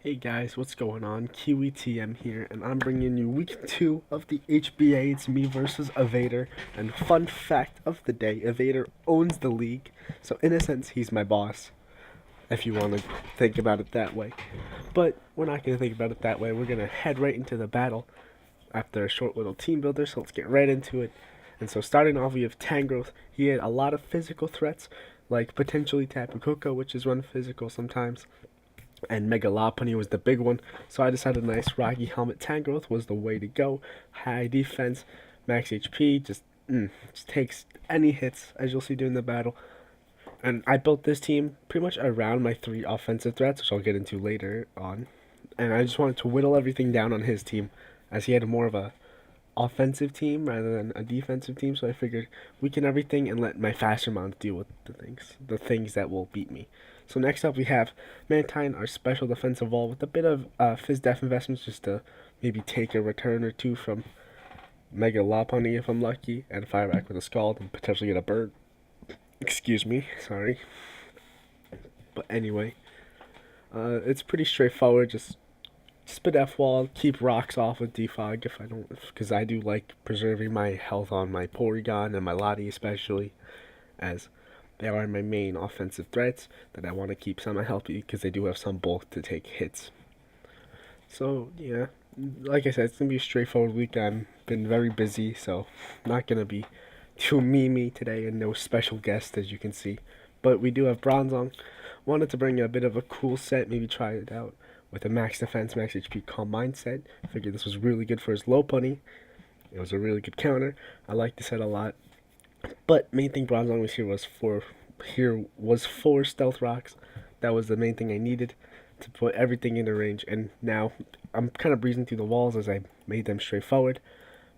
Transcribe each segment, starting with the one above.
Hey guys, what's going on? QETM here, and I'm bringing you week 2 of the HBA. It's me versus Evader, and fun fact of the day, Evader owns the league, so in a sense, he's my boss, if you want to think about it that way. But we're not going to think about it that way. We're going to head right into the battle after a short little team builder, so let's get right into it. And so starting off, we have Tangrowth. He had a lot of physical threats, like potentially Tapu Koko, which is run physical sometimes, and Mega Lopunny was the big one. So I decided a nice Rocky Helmet Tangrowth was the way to go. High defense, max HP, just takes any hits, as you'll see during the battle. And I built this team pretty much around my 3 offensive threats, which I'll get into later on. And I just wanted to whittle everything down on his team, as he had more of a offensive team rather than a defensive team. So I figured weaken everything and let my faster mons deal with the things that will beat me. So next up we have Mantine, our special defensive wall, with a bit of Fizz Def investments just to maybe take a return or two from Mega Lopunny if I'm lucky, and fire back with a Scald and potentially get a bird. Excuse me, sorry. But anyway, it's pretty straightforward. Just spit F wall, keep rocks off with defog if I don't, because I do like preserving my health on my Porygon and my Lottie especially, as they are my main offensive threats that I want to keep semi-healthy because they do have some bulk to take hits. So, yeah, like I said, it's going to be a straightforward week. I've been very busy, so not going to be too memey today and no special guest, as you can see. But we do have Bronzong. Wanted to bring a bit of a cool set, maybe try it out with a max defense, max HP calm mindset. Figured this was really good for his Lopunny. It was a really good counter. I like the set a lot. But main thing Bronzong was four stealth rocks. That was the main thing I needed to put everything into range. And now I'm kind of breezing through the walls as I made them straightforward.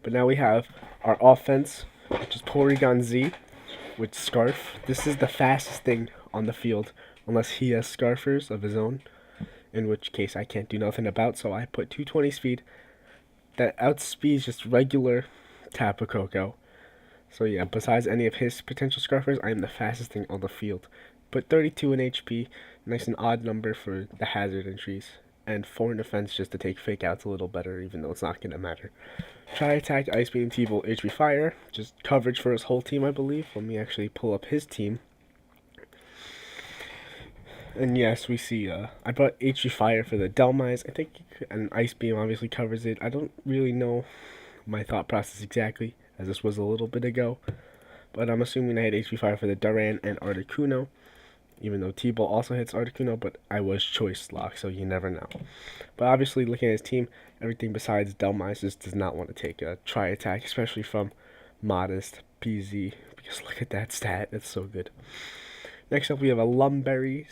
But now we have our offense, which is Porygon Z with Scarf. This is the fastest thing on the field, unless he has Scarfers of his own, in which case I can't do nothing about. So I put 220 speed that outspeeds just regular Tapu Koko. So yeah, besides any of his potential Scarfers, I am the fastest thing on the field. Put 32 in HP, nice and odd number for the hazard entries, and 4 in defense just to take fake outs a little better, even though it's not going to matter. Try attack, Ice Beam, T-Bolt, HP Fire, just coverage for his whole team, I believe. Let me actually pull up his team. And yes, we see, I brought HP Fire for the Delmise. I think an Ice Beam obviously covers it. I don't really know my thought process exactly, as this was a little bit ago. But I'm assuming I had HP Fire for the Duran and Articuno, even though T-Ball also hits Articuno, but I was choice locked, so you never know. But obviously, looking at his team, everything besides Delmise just does not want to take a try attack, especially from Modest PZ, because look at that stat, it's so good. Next up, we have a Lumberry,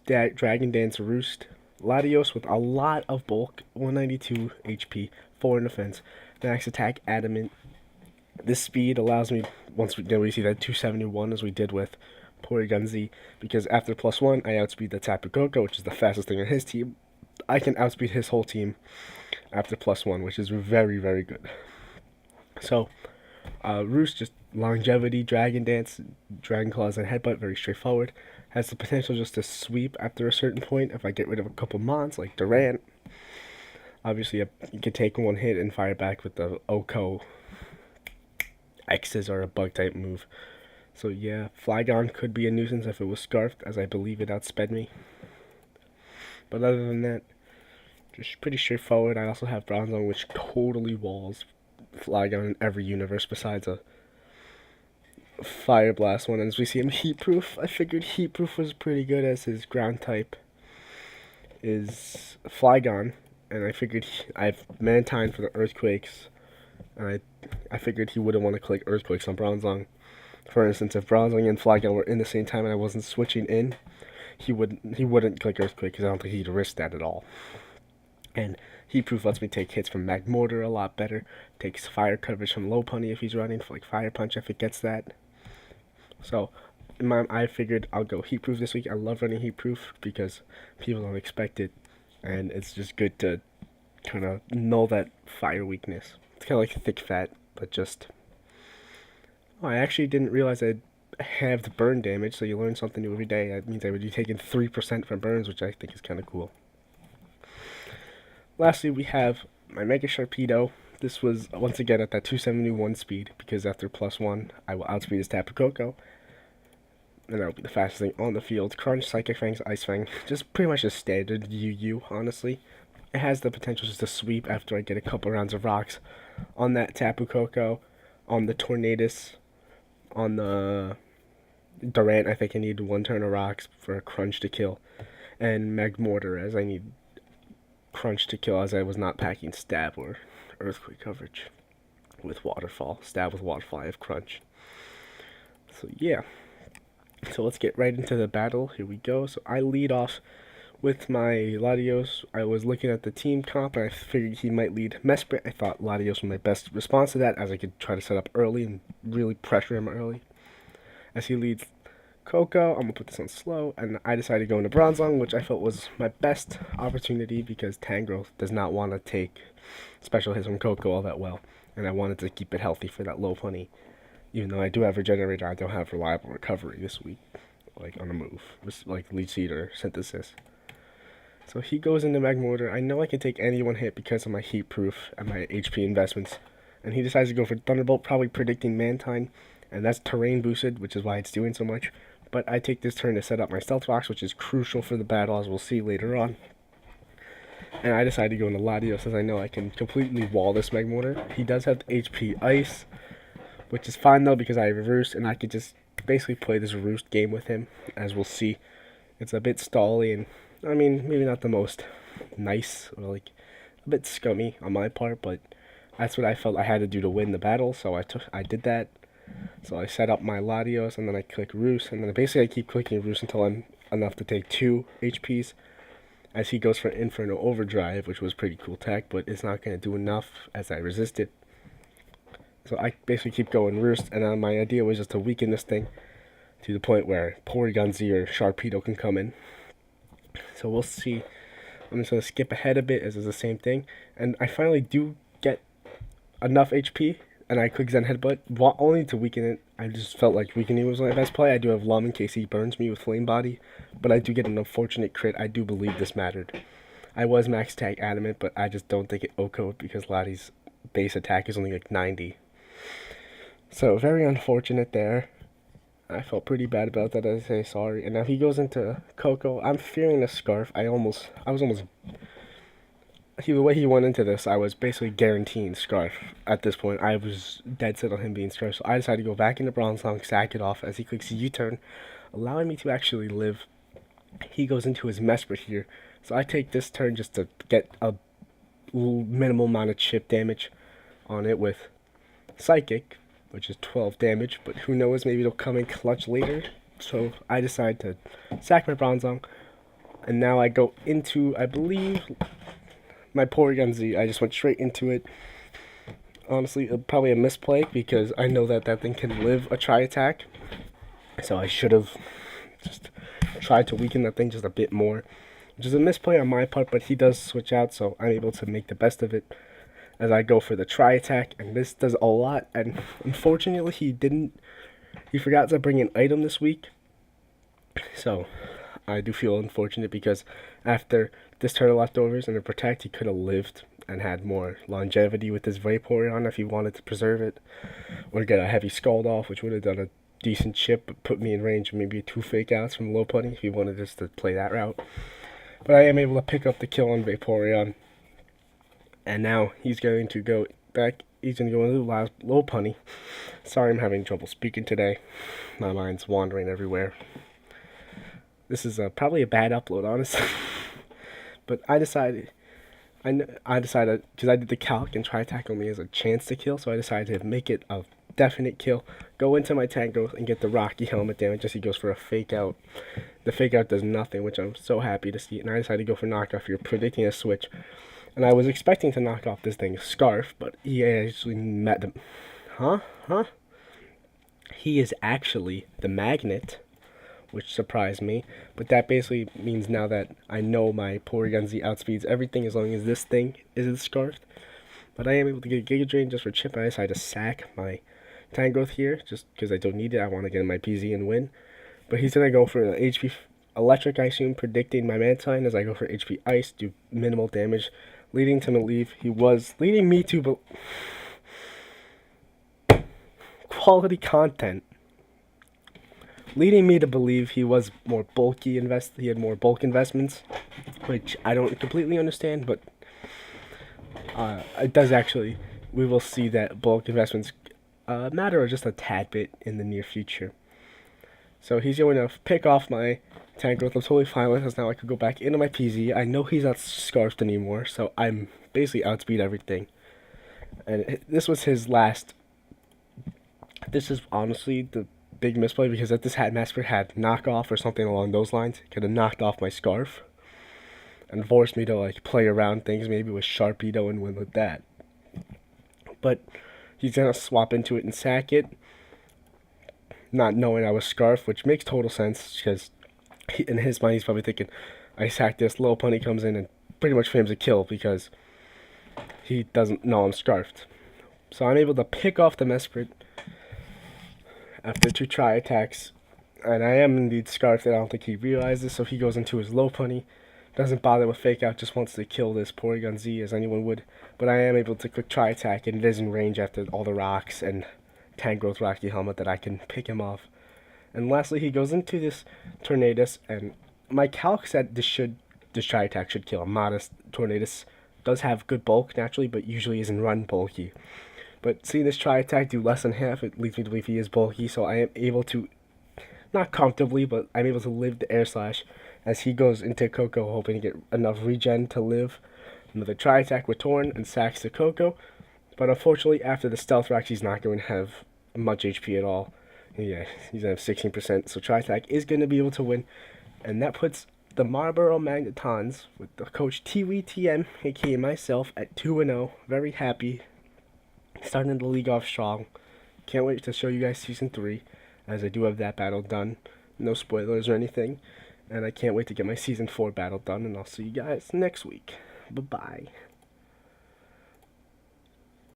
Dragon Dance Roost, Latios with a lot of bulk, 192 HP, 4 in defense, max attack Adamant. This speed allows me, once we see that 271 as we did with Porygon Z, because after +1, I outspeed the Tapu Koko, which is the fastest thing on his team. I can outspeed his whole team after +1, which is very, very good. So, Roost, just longevity, Dragon Dance, Dragon Claws, and Headbutt, very straightforward. Has the potential just to sweep after a certain point if I get rid of a couple mons, like Durant. Obviously, you can take one hit and fire back with the Oko. X's are a bug type move. So yeah, Flygon could be a nuisance if it was Scarfed, as I believe it outsped me. But other than that, just pretty straightforward. I also have Bronzong, which totally walls Flygon in every universe besides a Fire Blast one. And as we see him Heat Proof, I figured Heat Proof was pretty good as his ground type is Flygon. And I figured I have Mantine for the Earthquakes. And I figured he wouldn't want to click Earthquakes on Bronzong. For instance, if Bronzong and Flygon were in the same time and I wasn't switching in, he wouldn't click Earthquake because I don't think he'd risk that at all. And Heat Proof lets me take hits from Magmortar a lot better. Takes fire coverage from Lopunny if he's running, for like Fire Punch if it gets that. So I figured I'll go Heat Proof this week. I love running Heat Proof because people don't expect it, and it's just good to kind of null that fire weakness. It's kind of like Thick Fat, but just... Oh, I actually didn't realize I'd have the burn damage, so you learn something new every day. That means I would be taking 3% from burns, which I think is kind of cool. Lastly, we have my Mega Sharpedo. This was once again at that 271 speed because after +1, I will outspeed his Tapu Koko. And that'll be the fastest thing on the field. Crunch, Psychic Fangs, Ice Fang. Just pretty much a standard UU, honestly. It has the potential just to sweep after I get a couple rounds of rocks on that Tapu Koko, on the Tornadus, on the Durant. I think I need one turn of rocks for a Crunch to kill. And Magmortar, as I need Crunch to kill, as I was not packing Stab or Earthquake coverage with Waterfall. Stab with Waterfall, I have Crunch. So yeah. So let's get right into the battle. Here we go. So I lead off with my Latios. I was looking at the team comp and I figured he might lead Mesprit. I thought Latios was my best response to that, as I could try to set up early and really pressure him early. As he leads Coco, I'm going to put this on slow, and I decided to go into Bronzong, which I felt was my best opportunity because Tangrowth does not want to take special hits from Coco all that well, and I wanted to keep it healthy for that Lopunny. Even though I do have Regenerator, I don't have reliable recovery this week, like on the move, like Leech Seed or Synthesis. So he goes into Magmortar. I know I can take any one hit because of my Heat Proof and my HP investments, and he decides to go for Thunderbolt, probably predicting Mantine, and that's terrain boosted, which is why it's doing so much. But I take this turn to set up my Stealth Rocks, which is crucial for the battle, as we'll see later on. And I decide to go into Latios, as I know I can completely wall this Magmortar. He does have HP Ice, which is fine though because I have Roost, and I could just basically play this Roost game with him, as we'll see. It's a bit stally, and I mean, maybe not the most nice, or like a bit scummy on my part, but that's what I felt I had to do to win the battle, so I did that. So I set up my Latios, and then I click Roost, and then basically I keep clicking Roost until I'm enough to take 2 HPs, as he goes for Inferno Overdrive, which was pretty cool tech, but it's not going to do enough as I resist it. So I basically keep going Roost, and my idea was just to weaken this thing to the point where Porygon Z or Sharpedo can come in. So we'll see. I'm just going to skip ahead a bit, as it's the same thing, and I finally do get enough HP, and I click Zen Headbutt, only to weaken it. I just felt like weakening was my best play. I do have Lum in case he burns me with Flame Body, but I do get an unfortunate crit. I do believe this mattered. I was max tag adamant, but I just don't think it O-code because Lottie's base attack is only like 90. So very unfortunate there. I felt pretty bad about that. I say sorry. And now he goes into Coco. I'm fearing a Scarf. The way he went into this, I was basically guaranteeing Scarf at this point. I was dead set on him being Scarf, so I decided to go back into Bronzong, sack it off as he clicks U-turn, allowing me to actually live. He goes into his Mesprit here, so I take this turn just to get a minimal amount of chip damage on it with Psychic, which is 12 damage, but who knows, maybe it'll come in clutch later. So I decide to sack my Bronzong, and now I go into, I believe, my Porygon Z. I just went straight into it. Honestly, probably a misplay because I know that that thing can live a Tri-Attack, so I should have just tried to weaken that thing just a bit more, which is a misplay on my part, but he does switch out, so I'm able to make the best of it as I go for the Tri-Attack, and this does a lot, and unfortunately he forgot to bring an item this week, so I do feel unfortunate because after this turn of leftovers and a Protect, he could have lived and had more longevity with his Vaporeon if he wanted to preserve it, or get a heavy Scald off, which would have done a decent chip, but put me in range of maybe 2 Fake Outs from Lopunny if he wanted us to play that route. But I am able to pick up the kill on Vaporeon. And now he's going to go back. He's going to go into Lopunny. Sorry, I'm having trouble speaking today. My mind's wandering everywhere. This is probably a bad upload, honestly. But I decided, because I did the calc and Tri-Attack only as a chance to kill, so I decided to make it a definite kill. Go into my Tangrowth and get the Rocky Helmet damage as he goes for a Fake Out. The Fake Out does nothing, which I'm so happy to see. And I decided to go for Knockoff here, predicting a switch. And I was expecting to knock off this thing Scarf, but he actually met them. He is actually the Magnet, which surprised me. But that basically means now that I know my Porygon Z outspeeds everything as long as this thing is Scarfed. But I am able to get Giga Drain just for chip, and I decided to sack my Tangrowth here, just because I don't need it. I want to get in my PZ and win. But he's going to go for the HP Electric, I assume, predicting my Mantine as I go for HP Ice, do minimal damage. leading to believe he was leading me to quality content, leading me to believe he was more bulky he had more bulk investments, which I don't completely understand, but it does actually. We will see that bulk investments matter just a tad bit in the near future. So he's going to pick off my tank growth. I'm totally fine with, because now I could go back into my PZ. I know he's not scarfed anymore, so I'm basically outspeed everything. And this was his last. This is honestly the big misplay, because if this hat master had knockoff or something along those lines, it could have knocked off my scarf and forced me to like play around things, maybe with Sharpedo and win with that. But he's gonna swap into it and sack it, not knowing I was scarf, which makes total sense, because in his mind he's probably thinking, I sack this, little punny comes in and pretty much frames a kill, because he doesn't know I'm scarfed. So I'm able to pick off the Mesprit after 2 try attacks, and I am indeed scarfed. I don't think he realizes, so he goes into his low punny, doesn't bother with fake out, just wants to kill this Porygon Z as anyone would. But I am able to quick try attack, and it is in range after all the rocks and tank growth Rocky Helmet that I can pick him off. And lastly, he goes into this Tornadus, and my calc said this try attack should kill him. Modest Tornadus does have good bulk naturally, but usually isn't run bulky. But seeing this try attack do less than half, it leads me to believe he is bulky, so I am able to, not comfortably, but I'm able to live the air slash as he goes into Coco, hoping to get enough regen to live. Another try attack with Torn and sacks the Coco, but unfortunately after the stealth rocks he's not going to have much HP at all. Yeah, he's going to have 16%, so try attack is going to be able to win, and that puts the Marlboro Magnetons with the coach TWTM, aka myself, at 2-0. Very happy. Starting the league off strong. Can't wait to show you guys Season 3, as I do have that battle done. No spoilers or anything. And I can't wait to get my Season 4 battle done, and I'll see you guys next week. Bye-bye.